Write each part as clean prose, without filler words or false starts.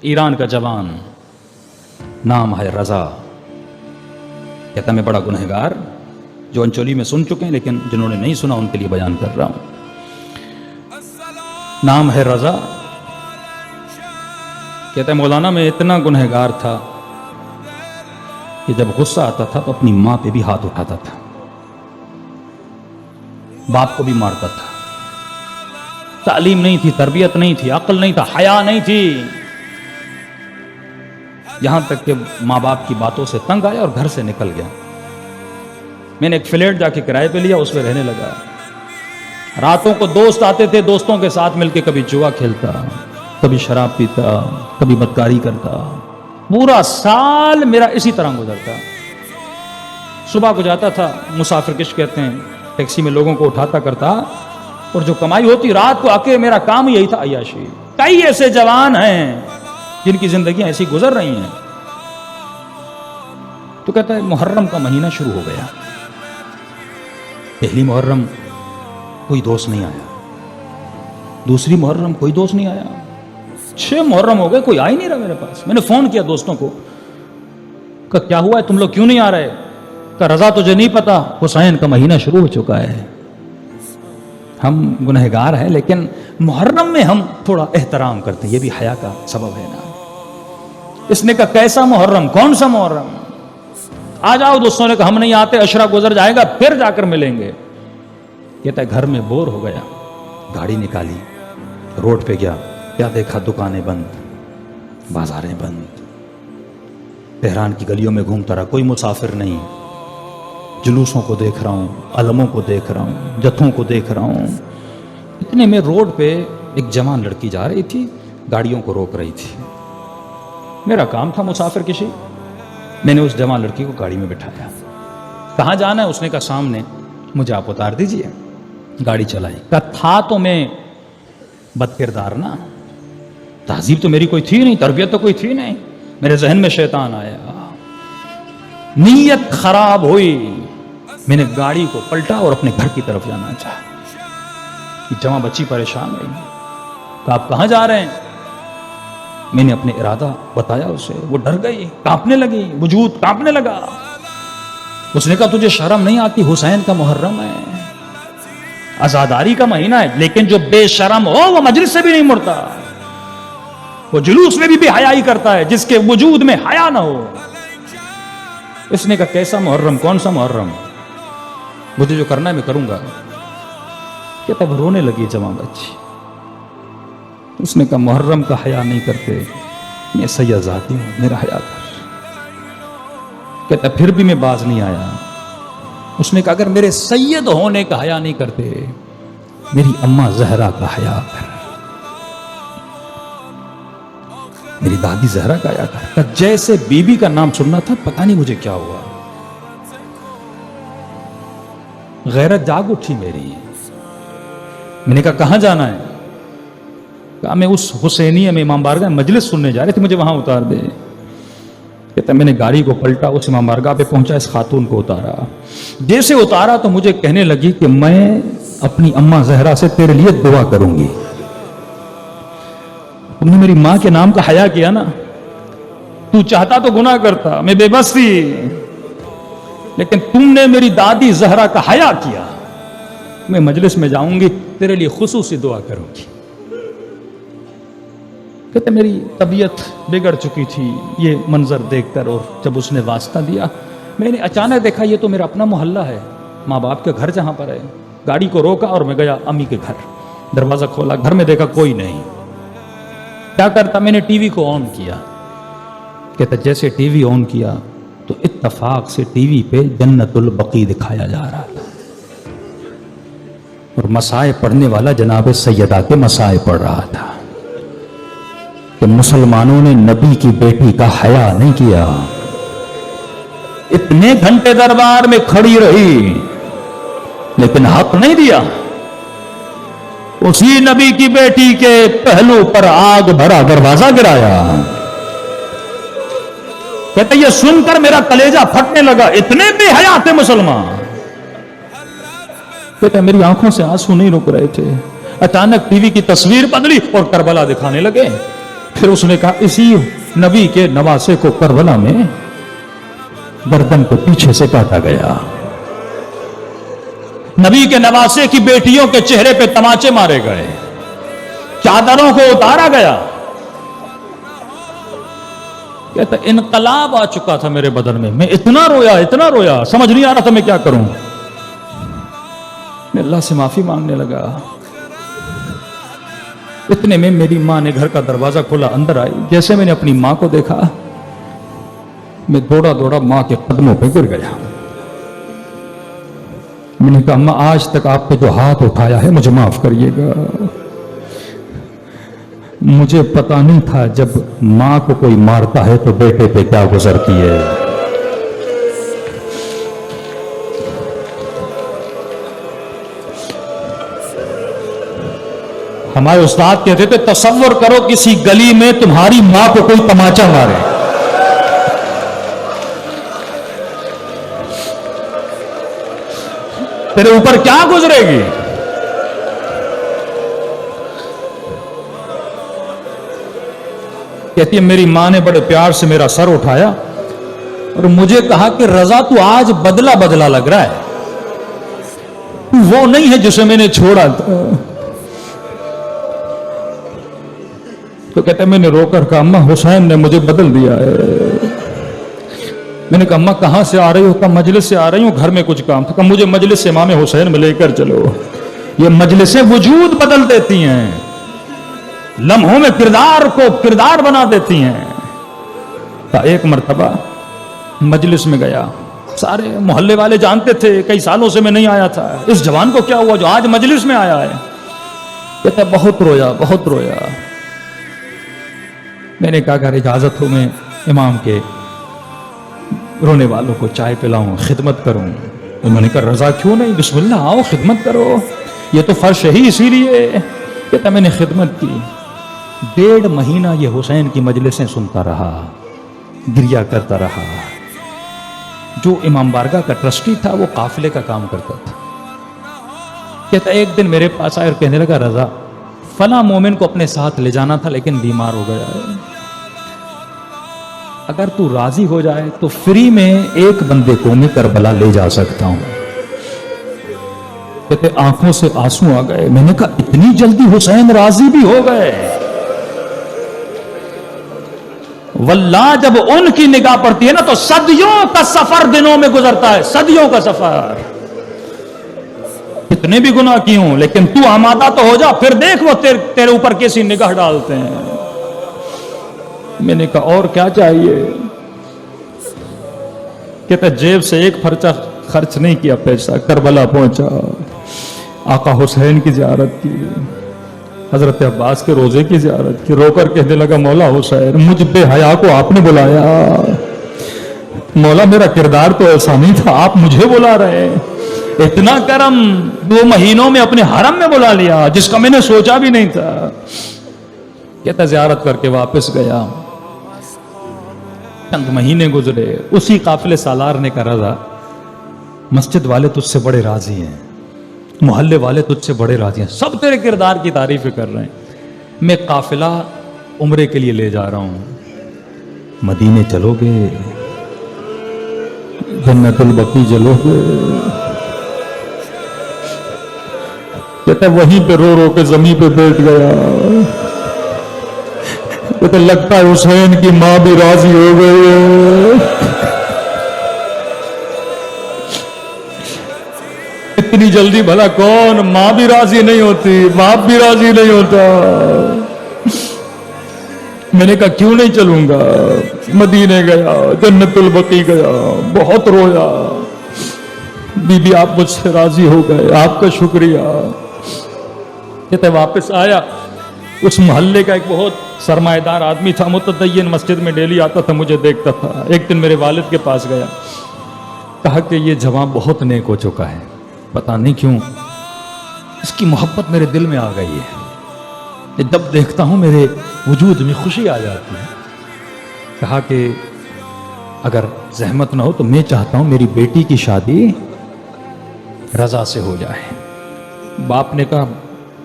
ایران کا جوان، نام ہے رضا، کہتا میں بڑا گنہگار، جو انچولی میں سن چکے ہیں لیکن جنہوں نے نہیں سنا ان کے لیے بیان کر رہا ہوں۔ نام ہے رضا، کہتا ہے مولانا میں اتنا گنہگار تھا کہ جب غصہ آتا تھا تو اپنی ماں پہ بھی ہاتھ اٹھاتا تھا، باپ کو بھی مارتا تھا، تعلیم نہیں تھی، تربیت نہیں تھی، عقل نہیں تھا، حیا نہیں تھی، یہاں تک کہ ماں باپ کی باتوں سے تنگ آیا اور گھر سے نکل گیا۔ میں نے ایک فلیٹ جا کے کرائے پہ لیا، اس میں رہنے لگا۔ راتوں کو دوست آتے تھے، دوستوں کے ساتھ مل کے کبھی جوا کھیلتا، کبھی شراب پیتا، کبھی بدکاری کرتا، پورا سال میرا اسی طرح گزرتا۔ صبح کو جاتا تھا، مسافر کش کہتے ہیں، ٹیکسی میں لوگوں کو اٹھاتا کرتا، اور جو کمائی ہوتی رات کو آ کے میرا کام یہی تھا، عیاشی۔ کئی ایسے جوان ہیں جن کی زندگیاں ایسی گزر رہی ہیں۔ تو کہتا ہے محرم کا مہینہ شروع ہو گیا، پہلی محرم کوئی دوست نہیں آیا، دوسری محرم کوئی دوست نہیں آیا، 6 محرم ہو گئے کوئی آ ہی نہیں رہا میرے پاس۔ میں نے فون کیا دوستوں کو، کہ کیا ہوا ہے، تم لوگ کیوں نہیں آ رہے؟ کہ رضا تجھے نہیں پتا، حسین کا مہینہ شروع ہو چکا ہے۔ ہم گنہگار ہیں لیکن محرم میں ہم تھوڑا احترام کرتے ہیں، یہ بھی حیا کا سبب ہے نا۔ اس نے کہا کیسا محرم، کون سا محرم؟ آ جاؤ، دوستوں نے کہا ہم نہیں آتے، عشرہ گزر جائے گا پھر جا کر ملیں گے۔ کہتا ہے گھر میں بور ہو گیا، گاڑی نکالی، روڈ پہ گیا، کیا دیکھا، دکانیں بند، بازاریں بند، تہران کی گلیوں میں گھومتا رہا، کوئی مسافر نہیں، جلوسوں کو دیکھ رہا ہوں، علموں کو دیکھ رہا ہوں، جتھوں کو دیکھ رہا ہوں۔ اتنے میں روڈ پہ ایک جوان لڑکی جا رہی تھی، گاڑیوں کو روک رہی تھی۔ میرا کام تھا مسافر کشی، میں نے اس جوان لڑکی کو گاڑی میں بٹھایا۔ کہاں جانا ہے؟ اس نے کہا سامنے، مجھے آپ اتار دیجئے۔ گاڑی چلائی، کہا تھا تو میں بد کردار نا، تہذیب تو میری کوئی تھی نہیں، تربیت تو کوئی تھی نہیں، میرے ذہن میں شیطان آیا، نیت خراب ہوئی، میں نے گاڑی کو پلٹا اور اپنے گھر کی طرف جانا چاہا۔ جوان بچی پریشان رہی، کہا آپ کہاں جا رہے ہیں؟ میں نے اپنے ارادہ بتایا اسے، وہ ڈر گئی، کانپنے لگی، وجود کانپنے لگا۔ اس نے کہا تجھے شرم نہیں آتی، حسین کا محرم ہے، عزاداری کا مہینہ ہے، لیکن جو بے شرم ہو وہ مجلس سے بھی نہیں مڑتا، وہ جلوس میں بھی حیائی کرتا ہے، جس کے وجود میں حیا نہ ہو۔ اس نے کہا کیسا محرم، کون سا محرم؟ مجھے جو کرنا ہے میں کروں گا۔ کہ تب رونے لگی جوان بچی۔ اس نے کہا محرم کا حیا نہیں کرتے، میں سید ذاتی ہوں، میرا حیا کر۔ کہتا پھر بھی میں باز نہیں آیا۔ اس نے کہا اگر میرے سید ہونے کا حیا نہیں کرتے، میری اماں زہرا کا حیا کر، میری دادی زہرا کا حیا کر۔ جیسے بی بی کا نام سننا تھا، پتہ نہیں مجھے کیا ہوا، غیرت جاگ اٹھی میری۔ میں نے کہا کہاں جانا ہے؟ کہا میں اس حسینیہ میں امام بارگاہ مجلس سننے جا رہے تھے، مجھے وہاں اتار دے۔ کہتا میں نے گاڑی کو پلٹا، اس امام بارگاہ پہ پہنچا، اس خاتون کو اتارا۔ جیسے اتارا تو مجھے کہنے لگی کہ میں اپنی اماں زہرا سے تیرے لیے دعا کروں گی۔ تم نے میری ماں کے نام کا حیا کیا نا، تو چاہتا تو گناہ کرتا، میں بے بس تھی، لیکن تم نے میری دادی زہرا کا حیا کیا، میں مجلس میں جاؤں گی، تیرے لیے خصوصی دعا کروں گی۔ کہتے میری طبیعت بگڑ چکی تھی یہ منظر دیکھ کر، اور جب اس نے واسطہ دیا، میں نے اچانک دیکھا یہ تو میرا اپنا محلہ ہے، ماں باپ کے گھر جہاں پر ہے۔ گاڑی کو روکا اور میں گیا امی کے گھر، دروازہ کھولا، گھر میں دیکھا کوئی نہیں۔ کیا کرتا؟ میں نے ٹی وی کو آن کیا۔ کہتا جیسے ٹی وی آن کیا تو اتفاق سے ٹی وی پہ جنت البقیع دکھایا جا رہا تھا، اور مسائے پڑھنے والا جناب سیدہ کے مسائے پڑھ رہا تھا کہ مسلمانوں نے نبی کی بیٹی کا حیا نہیں کیا، اتنے گھنٹے دربار میں کھڑی رہی لیکن حق نہیں دیا، اسی نبی کی بیٹی کے پہلو پر آگ بھرا دروازہ گرایا۔ کہتے یہ سن کر میرا کلیجہ پھٹنے لگا، اتنے بے حیا تھے مسلمان۔ کہتے میری آنکھوں سے آنسو نہیں رک رہے تھے۔ اچانک ٹی وی کی تصویر بدلی اور کربلا دکھانے لگے۔ پھر اس نے کہا اسی نبی کے نواسے کو کربلا میں گردن کو پیچھے سے کاٹا گیا، نبی کے نواسے کی بیٹیوں کے چہرے پہ تماچے مارے گئے، چادروں کو اتارا گیا. کہتا انقلاب آ چکا تھا میرے بدن میں اتنا رویا سمجھ نہیں آ رہا تھا میں کیا کروں. میں اللہ سے معافی مانگنے لگا. اتنے میں میری ماں نے گھر کا دروازہ کھولا، اندر آئی. جیسے میں نے اپنی ماں کو دیکھا میں دوڑا ماں کے قدموں پہ گر گیا. میں نے کہا ماں آج تک آپ پہ جو ہاتھ اٹھایا ہے مجھے معاف کریے گا. مجھے پتا نہیں تھا جب ماں کو کوئی مارتا ہے تو بیٹے پہ کیا گزرتی ہے. ہمارے استاد کہتے تھے تصور کرو کسی گلی میں تمہاری ماں کو کوئی تماچا مارے، تیرے اوپر کیا گزرے گی. کہتی ہے میری ماں نے بڑے پیار سے میرا سر اٹھایا اور مجھے کہا کہ رضا تو آج بدلا لگ رہا ہے، وہ نہیں ہے جسے میں نے چھوڑا تھا. تو کہتے ہیں میں نے رو کر کہا اماں حسین نے مجھے بدل دیا ہے. میں نے کہا اماں کہاں سے آ رہی ہو؟ کہا مجلس سے آ رہی ہوں، گھر میں کچھ کام تھا. کہا مجھے مجلس سے امام حسین میں لے کر چلو. یہ مجلسیں وجود بدل دیتی ہیں، لمحوں میں کردار کو کردار بنا دیتی ہیں. ایک مرتبہ مجلس میں گیا، سارے محلے والے جانتے تھے کئی سالوں سے میں نہیں آیا تھا، اس جوان کو کیا ہوا جو آج مجلس میں آیا ہے. کہتا بہت رویا. میں نے کہا اگر اجازت ہو میں امام کے رونے والوں کو چائے پلاؤں، خدمت کروں. انہوں نے کہا رضا کیوں نہیں، بسم اللہ آؤ خدمت کرو، یہ تو فرش ہی اسی لیے. کہتا میں نے خدمت کی. 1.5 مہینہ یہ حسین کی مجلسیں سنتا رہا، گریا کرتا رہا. جو امام بارگاہ کا ٹرسٹی تھا وہ قافلے کا کام کرتا تھا. کہتا ایک دن میرے پاس آئے اور کہنے لگا رضا فلاں مومن کو اپنے ساتھ لے جانا تھا لیکن بیمار ہو گیا ہے، اگر تو راضی ہو جائے تو فری میں ایک بندے کو میں کربلا لے جا سکتا ہوں. کہتے آنکھوں سے آنسو آ گئے. میں نے کہا اتنی جلدی حسین راضی بھی ہو گئے؟ واللہ جب ان کی نگاہ پڑتی ہے نا تو صدیوں کا سفر دنوں میں گزرتا ہے، صدیوں کا سفر. کتنے بھی گناہ کی ہوں لیکن تو آمادہ تو ہو جا، پھر دیکھ وہ تیرے اوپر کیسی نگاہ ڈالتے ہیں. میں نے کہا اور کیا چاہیے؟ کہتا جیب سے ایک پرچہ خرچ نہیں کیا پیسہ، کربلا پہنچا، آقا حسین کی زیارت کی، حضرت عباس کے روزے کی زیارت کی. رو کر کہنے لگا مولا حسین مجھ بے حیا کو آپ نے بلایا. مولا میرا کردار تو ایسا نہیں تھا، آپ مجھے بلا رہے ہیں. اتنا کرم 2 مہینوں میں اپنے حرم میں بلا لیا جس کا میں نے سوچا بھی نہیں تھا. کہتا زیارت کر کے واپس گیا. چند مہینے گزرے، اسی قافلے سالار نے کہا رضا مسجد والے تجھ سے بڑے راضی ہیں، محلے والے تجھ سے بڑے راضی ہیں، سب تیرے کردار کی تعریفیں کر رہے ہیں. میں قافلہ عمرے کے لیے لے جا رہا ہوں، مدینے چلو گے، جنت البقیع چلو گے. کہتا وہیں پہ رو کے زمین پہ بیٹھ گیا. کہتا لگتا ہے حسین کی ماں بھی راضی ہو گئی. اتنی جلدی بھلا کون ماں بھی راضی نہیں ہوتی، باپ بھی راضی نہیں ہوتا. میں نے کہا کیوں نہیں چلوں گا. مدینے گیا، جنت البقیع گیا، بہت رویا. بی بی آپ مجھ سے راضی ہو گئے، آپ کا شکریہ. کہتے واپس آیا. اس محلے کا ایک بہت سرمایہ دار آدمی تھا، متدین، مسجد میں ڈیلی آتا تھا، مجھے دیکھتا تھا. ایک دن میرے والد کے پاس گیا، کہا کہ یہ جوان بہت نیک ہو چکا ہے، پتہ نہیں کیوں اس کی محبت میرے دل میں آ گئی ہے، جب دیکھتا ہوں میرے وجود میں خوشی آ جاتی ہے. کہا کہ اگر زحمت نہ ہو تو میں چاہتا ہوں میری بیٹی کی شادی رضا سے ہو جائے. باپ نے کہا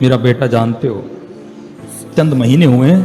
میرا بیٹا جانتے ہو چند مہینے ہوئے ہیں